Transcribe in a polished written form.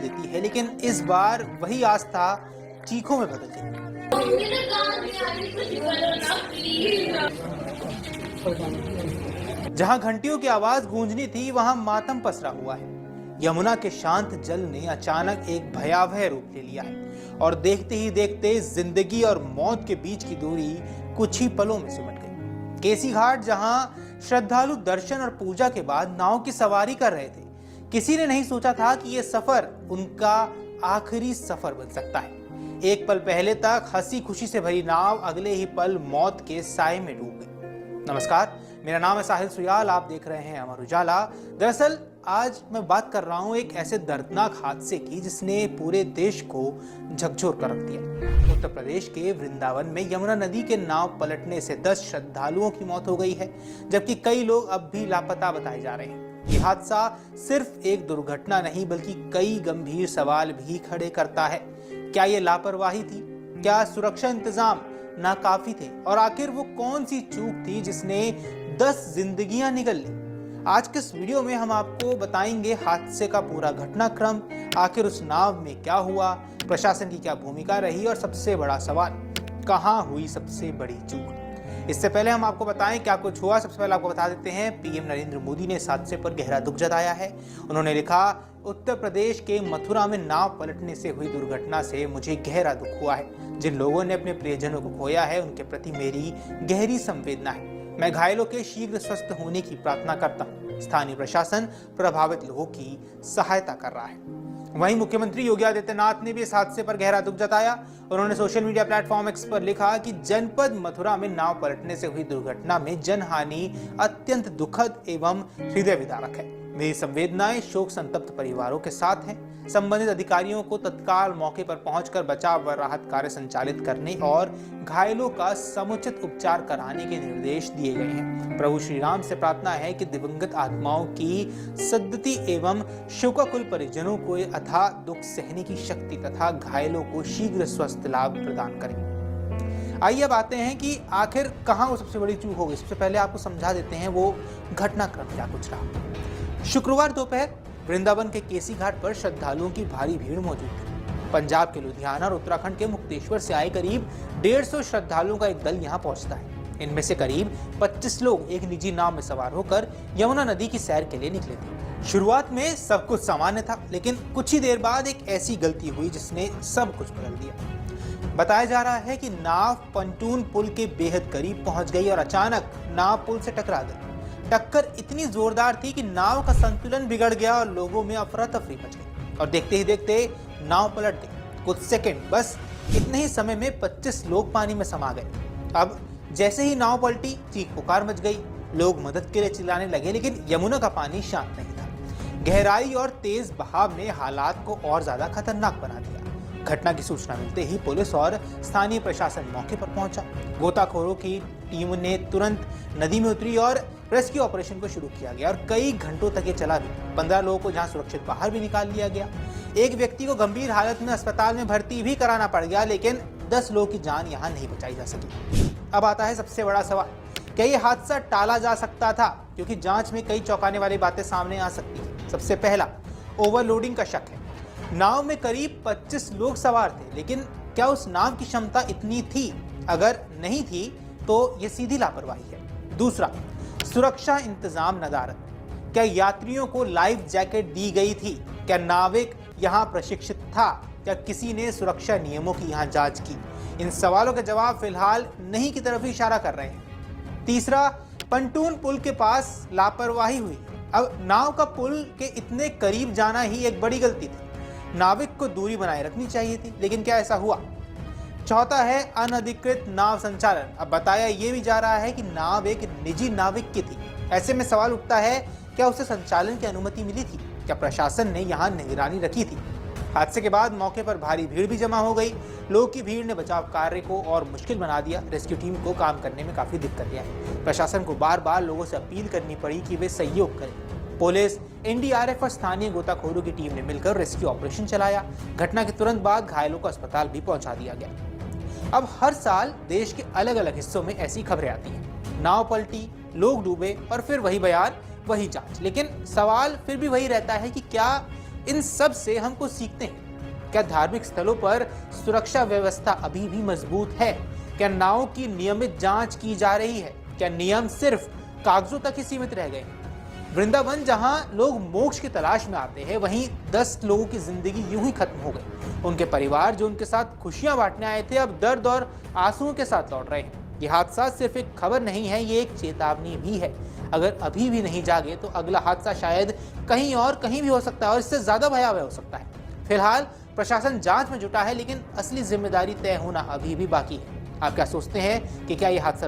देती है, लेकिन इस बार वही आस्था चीखों में बदल गई। जहां घंटियों की आवाज गूंजनी थी, वहां मातम पसरा हुआ है। यमुना के शांत जल ने अचानक एक भयावह रूप ले लिया है और देखते ही देखते जिंदगी और मौत के बीच की दूरी कुछ ही पलों में सिमट गई। केसी घाट, जहां श्रद्धालु दर्शन और पूजा के बाद नाव की सवारी कर रहे थे, किसी ने नहीं सोचा था कि यह सफर उनका आखिरी सफर बन सकता है। एक पल पहले तक हंसी खुशी से भरी नाव अगले ही पल मौत के साए में डूब गई। नमस्कार, मेरा नाम है साहिल सुयाल, आप देख रहे हैं अमर उजाला। दरअसल आज मैं बात कर रहा हूं एक ऐसे दर्दनाक हादसे की जिसने पूरे देश को झकझोर कर रख दिया। उत्तर प्रदेश के वृंदावन में यमुना नदी के नाव पलटने से 10 श्रद्धालुओं की मौत हो गई है, जबकि कई लोग अब भी लापता बताए जा रहे हैं। यह हादसा सिर्फ एक दुर्घटना नहीं बल्कि कई गंभीर सवाल भी खड़े करता है। क्या यह लापरवाही थी? क्या सुरक्षा इंतजाम नाकाफी थे? और आखिर वो कौन सी चूक थी जिसने 10 जिंदगियां निगल ली? आज के इस वीडियो में हम आपको बताएंगे हादसे का पूरा घटनाक्रम, आखिर उस नाव में क्या हुआ, प्रशासन की क्या भूमिका रही और सबसे बड़ा सवाल, कहां हुई सबसे बड़ी चूक। इससे पहले हम आपको बताएं क्या कुछ हुआ। सबसे पहले आपको बता देते हैं, पीएम नरेंद्र मोदी ने इस हादसे पर गहरा दुख जताया है। उन्होंने लिखा, उत्तर प्रदेश के मथुरा में नाव पलटने से हुई दुर्घटना से मुझे गहरा दुख हुआ है। जिन लोगों ने अपने प्रियजनों को खोया है, उनके प्रति मेरी गहरी संवेदना है। मैं घायलों के शीघ्र स्वस्थ होने की प्रार्थना करता हूँ। स्थानीय प्रशासन प्रभावित लोगों की सहायता कर रहा है। वहीं मुख्यमंत्री योगी आदित्यनाथ ने भी इस हादसे पर गहरा दुख जताया। उन्होंने सोशल मीडिया प्लेटफॉर्म एक्स पर लिखा कि जनपद मथुरा में नाव पलटने से हुई दुर्घटना में जनहानि अत्यंत दुखद एवं हृदय विदारक है। मेरी संवेदनाएं शोक संतप्त परिवारों के साथ हैं। संबंधित अधिकारियों को तत्काल मौके पर पहुंचकर बचाव व राहत कार्य संचालित करने और घायलों का समुचित उपचार कराने के निर्देश दिए गए हैं। प्रभु श्री राम से प्रार्थना है कि दिवंगत आत्माओं की सद्गति एवं शोकाकुल परिजनों को अथाह दुख सहने की शक्ति तथा घायलों को शीघ्र स्वस्थ लाभ प्रदान करें। आइए अब आते हैं कि आखिर कहां वो सबसे बड़ी चूक हो गई। सबसे पहले आपको समझा देते हैं वो घटनाक्रम क्या कुछ रहा। शुक्रवार दोपहर वृंदावन के केसी घाट पर श्रद्धालुओं की भारी भीड़ मौजूद थी। पंजाब के लुधियाना और उत्तराखंड के मुक्तेश्वर से आए करीब 150 श्रद्धालुओं का एक दल यहां पहुंचता है। इनमें से करीब 25 लोग एक निजी नाव में सवार होकर यमुना नदी की सैर के लिए निकले थे। शुरुआत में सब कुछ सामान्य था, लेकिन कुछ ही देर बाद एक ऐसी गलती हुई जिसने सब कुछ बदल दिया। बताया जा रहा है कि नाव पंटून पुल के बेहद करीब पहुंच गई और अचानक नाव पुल से टकरा गई। टक्कर इतनी जोरदार थी कि नाव का संतुलन बिगड़ गया और लोगों में अफरा तफरी मच गई और देखते ही देखते नाव पलट गई। कुछ सेकंड, बस इतने ही समय में 25 लोग पानी में समा गए। अब जैसे ही नाव पलटी, चीख पुकार मच गई। लोग मदद के लिए चिल्लाने लगे, लेकिन यमुना का पानी शांत नहीं था। गहराई और तेज बहाव ने हालात को और ज्यादा खतरनाक बना दिया। घटना की सूचना मिलते ही पुलिस और स्थानीय प्रशासन मौके पर पहुंचा। गोताखोरों की टीम ने तुरंत नदी में उतरी और रेस्क्यू ऑपरेशन को शुरू किया गया और कई घंटों तक ये चला भी। 15 लोगों को जहां सुरक्षित बाहर भी निकाल लिया गया। एक व्यक्ति को गंभीर हालत में अस्पताल में भर्ती भी कराना पड़ गया, लेकिन 10 लोगों की जान यहां नहीं बचाई जा सकी। अब आता है सबसे बड़ा सवाल, क्या ये हादसा टाला जा सकता था? क्योंकि जांच में कई चौंकाने वाली बातें सामने आ सकती है। सबसे पहला, ओवरलोडिंग का शक है। नाव में करीब 25 लोग सवार थे, लेकिन क्या उस नाव की क्षमता इतनी थी? अगर नहीं थी तो यह सीधी लापरवाही है। दूसरा, सुरक्षा इंतजाम नदारत। क्या यात्रियों को लाइफ जैकेट दी गई थी? क्या नाविक यहां प्रशिक्षित था? क्या किसी ने सुरक्षा नियमों की यहां जांच की? इन सवालों के जवाब फिलहाल नहीं की तरफ ही इशारा कर रहे हैं। तीसरा, पंटून पुल के पास लापरवाही हुई। अब नाव का पुल के इतने करीब जाना ही एक बड़ी गलती थी। नाविक को दूरी बनाए रखनी चाहिए थी, लेकिन क्या ऐसा हुआ? चौथा है अनधिकृत नाव संचालन। अब बताया यह भी जा रहा है कि नाव एक निजी नाविक की थी। ऐसे में सवाल उठता है, क्या उसे संचालन की अनुमति मिली थी? क्या प्रशासन ने यहां निगरानी रखी थी? हादसे के बाद मौके पर भारी भीड़ भी जमा हो गई। लोगों की भीड़ ने बचाव कार्य को और मुश्किल बना दिया। रेस्क्यू टीम को काम करने में काफी दिक्कतें आई। प्रशासन को बार बार लोगों से अपील करनी पड़ी कि वे सहयोग करें। पुलिस, एनडीआरएफ और स्थानीय गोताखोरों की टीम ने मिलकर रेस्क्यू ऑपरेशन चलाया। घटना के तुरंत बाद घायलों को अस्पताल भी पहुंचा दिया गया। अब हर साल देश के अलग अलग हिस्सों में ऐसी खबरें आती हैं। नाव पलटी, लोग डूबे और फिर वही बयान, वही जांच। लेकिन सवाल फिर भी वही रहता है कि क्या इन सब से हम कुछ सीखते हैं। क्या धार्मिक स्थलों पर सुरक्षा व्यवस्था अभी भी मजबूत है? क्या नावों की नियमित जांच की जा रही है? क्या नियम सिर्फ कागजों तक ही सीमित रह गए हैं? वृंदावन जहां लोग मोक्ष की तलाश में आते हैं, वहीं 10 लोगों की जिंदगी यूं ही खत्म हो गई। उनके परिवार जो उनके साथ खुशियां बांटने आए थे, अब दर्द और आंसुओं के साथ लौट रहे हैं। ये हादसा सिर्फ एक खबर नहीं है, ये एक चेतावनी भी है। अगर अभी भी नहीं जागे तो अगला हादसा शायद कहीं और कहीं भी हो सकता है और इससे ज्यादा भयावह हो सकता है। फिलहाल प्रशासन जांच में जुटा है, लेकिन असली जिम्मेदारी तय होना अभी भी बाकी है। आप क्या सोचते हैं कि क्या ये हादसा